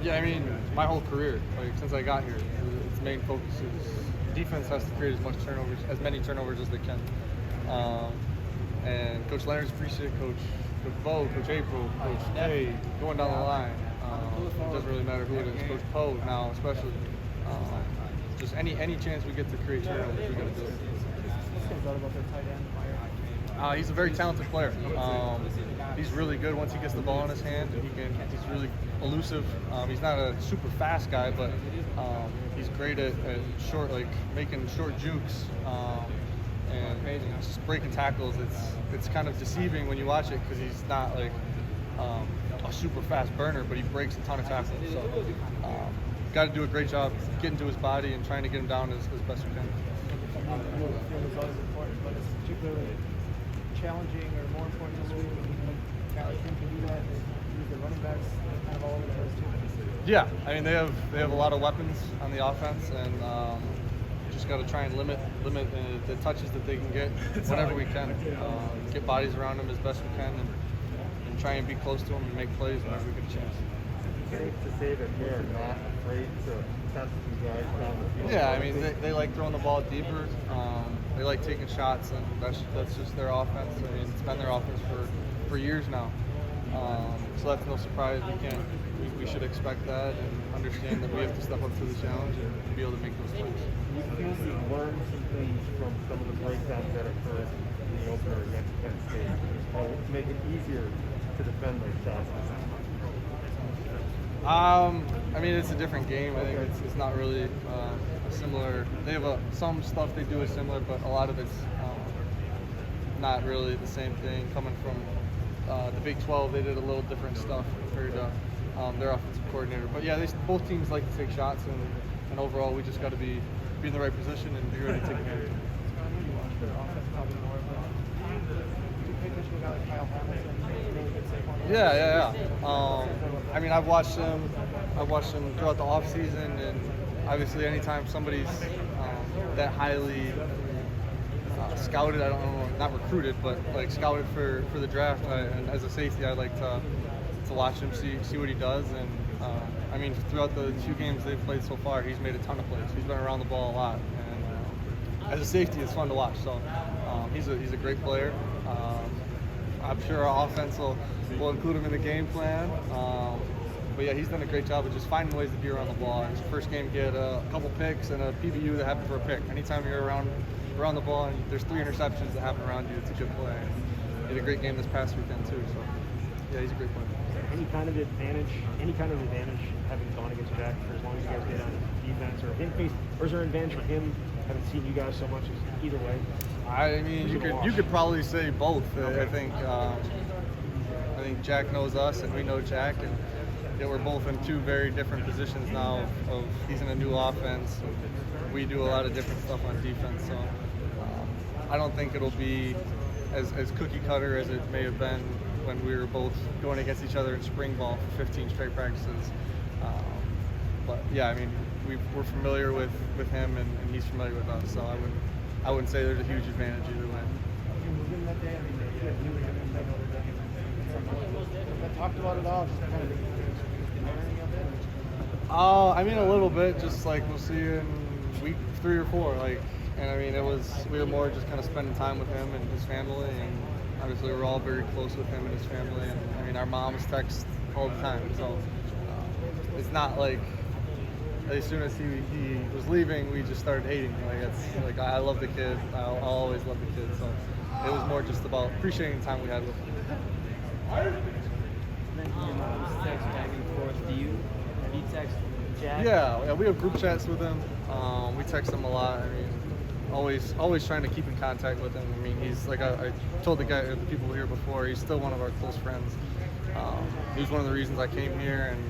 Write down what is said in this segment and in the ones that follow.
Yeah, I mean, my whole career, like since I got here, its main focus is defense has to create as many turnovers as they can. And Coach Leonard's appreciate Coach Bo, Coach April, Coach Tay, going down the line. It doesn't really matter who it is. Coach Poe now, especially. Just any chance we get to create turnovers, we got to do it. He's a very talented player. He's really good once he gets the ball in his hand. He's really elusive. He's not a super fast guy, but he's great at short, like making short jukes and just breaking tackles. It's kind of deceiving when you watch it because he's not like a super fast burner, but he breaks a ton of tackles. So got to do a great job getting to his body and trying to get him down as best we can. I know the field is always important, but it's particularly challenging or more important this week when Cali can do that. Use the running backs kind of all over the place too. Yeah, I mean they have a lot of weapons on the offense, and just got to try and limit the touches that they can get whenever we can. Get bodies around them as best we can, and try and be close to them and make plays whenever we get a chance. Safe to say that they're not afraid to test you guys down the field. Yeah, I mean they like throwing the ball deeper. They like taking shots, and that's just their offense. I mean it's been their offense for years now. So that's no surprise. We should expect that and understand that we have to step up to the challenge and be able to make those plays. You feel you learned some things from some of the breakdowns that occurred in the opener against Penn State to make it easier to defend those shots? I mean, it's a different game. I think it's not really a similar. They have some stuff they do is similar, but a lot of it's not really the same thing. Coming from the Big 12, they did a little different stuff compared to their offensive coordinator. But yeah, both teams like to take shots, and overall, we just got to be in the right position and be ready to take advantage. Yeah. I mean, I've watched them throughout the off season, and obviously, anytime somebody's that highly scouted, I don't know, not recruited, but like scouted for the draft, and as a safety, I like to watch him, see what he does, and I mean, throughout the 2 games they've played so far, he's made a ton of plays. He's been around the ball a lot, and as a safety, it's fun to watch. So he's a great player. I'm sure our offense will include him in the game plan. But yeah, he's done a great job of just finding ways to be around the ball. In his first game, he had a couple picks and a PBU that happened for a pick. Anytime you're around the ball and there's 3 interceptions that happen around you, it's a good play. He had a great game this past weekend too. So yeah, he's a great player. Any kind of advantage having gone against Jack for as long as you guys did on defense, or is there an advantage for him having seen you guys so much? Either way. I mean, you could probably say both. Okay. I think Jack knows us and we know Jack, and yeah, we're both in 2 very different positions now. He's in a new offense, and we do a lot of different stuff on defense. So I don't think it'll be as cookie cutter as it may have been when we were both going against each other in spring ball for 15 straight practices. But yeah, I mean, we're familiar with him, and he's familiar with us. So I wouldn't say there's a huge advantage either way. Talked about it all, just kind of learning of it. I mean, a little bit. Just like we'll see you in week 3 or 4. And I mean, we were more just kind of spending time with him and his family, and obviously we're all very close with him and his family. And I mean, our moms text all the time, so it's not like as soon as he was leaving, we just started hating him. I love the kid. I'll always love the kid. So it was more just about appreciating the time we had with him. Your mom's text back and forth. Have you text Jack? Yeah, we have group chats with him. We text him a lot. I mean, always trying to keep in contact with him. I mean, he's like I told the people here before, he's still one of our close friends. He was one of the reasons I came here, and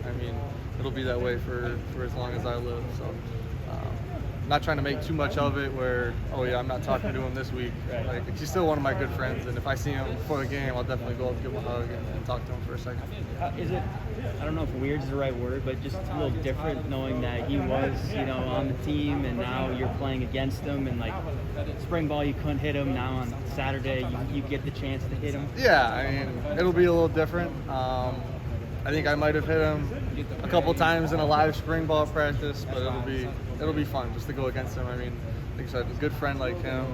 I mean, it'll be that way for as long as I live. So not trying to make too much of it where, oh yeah, I'm not talking to him this week. Like, he's still one of my good friends, and if I see him before the game, I'll definitely go up and give him a hug and talk to him for a second. Is it, I don't know if weird is the right word, but just a little different knowing that he was, on the team, and now you're playing against him, and like spring ball you couldn't hit him, now on Saturday you get the chance to hit him? Yeah, I mean, it'll be a little different. I think I might have hit him a couple times in a live spring ball practice, but it'll be fun just to go against him. I mean, like I said, a good friend like him.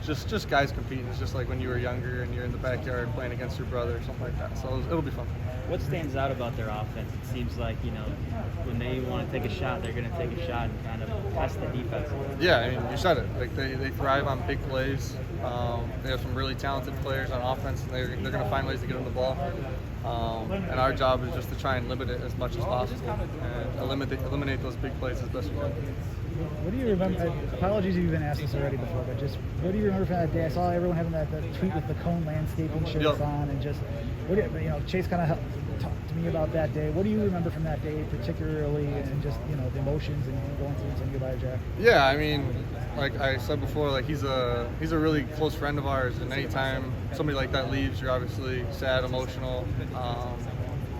Just guys competing. It's just like when you were younger and you're in the backyard playing against your brother or something like that. So it'll be fun. What stands out about their offense? It seems like, when they want to take a shot, they're going to take a shot and kind of test the defense. Yeah, I mean, you said it. Like they thrive on big plays. They have some really talented players on offense, and they're going to find ways to get them the ball. And our job is just to try and limit it as much as possible and eliminate those big plays as best we can. What do you remember? Apologies if you've been asked this already before, but just what do you remember from that day? I saw everyone having that tweet with the Coan landscaping shirts Yep. on, and just Chase kind of talked to me about that day. What do you remember from that day particularly, and just the emotions and going through saying goodbye to Jack? Yeah, I mean, like I said before, like he's a really close friend of ours, and anytime somebody like that leaves, you're obviously sad, emotional.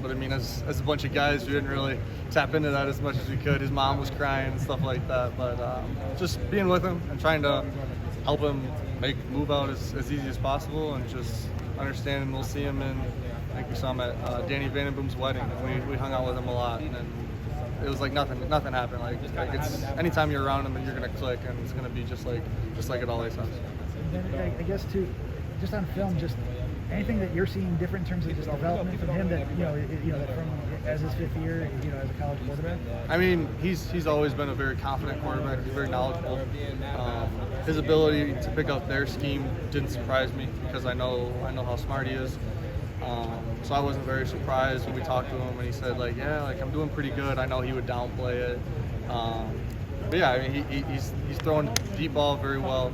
But I mean, as a bunch of guys, we didn't really tap into that as much as we could. His mom was crying and stuff like that. But just being with him and trying to help him move out as easy as possible, and just understanding we'll see him I think we saw him at Danny Vandenboom's wedding, and we hung out with him a lot. And then it was like nothing happened. Like it's anytime you're around him, and you're gonna click, and it's gonna be just like it always has. Then I guess too, just on film, just anything that you're seeing different in terms of just development from him that that from as his fifth year, as a college quarterback. I mean, he's always been a very confident quarterback. He's very knowledgeable. His ability to pick up their scheme didn't surprise me because I know how smart he is. So I wasn't very surprised when we talked to him and he said I'm doing pretty good. I know he would downplay it. But yeah, I mean he's throwing deep ball very well.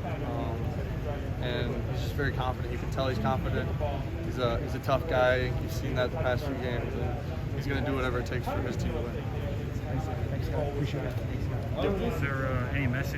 And he's just very confident. You can tell he's confident. He's a tough guy. You've seen that the past few games, and he's going to do whatever it takes for his team to win. Thanks, Scott. Appreciate it. Is there any message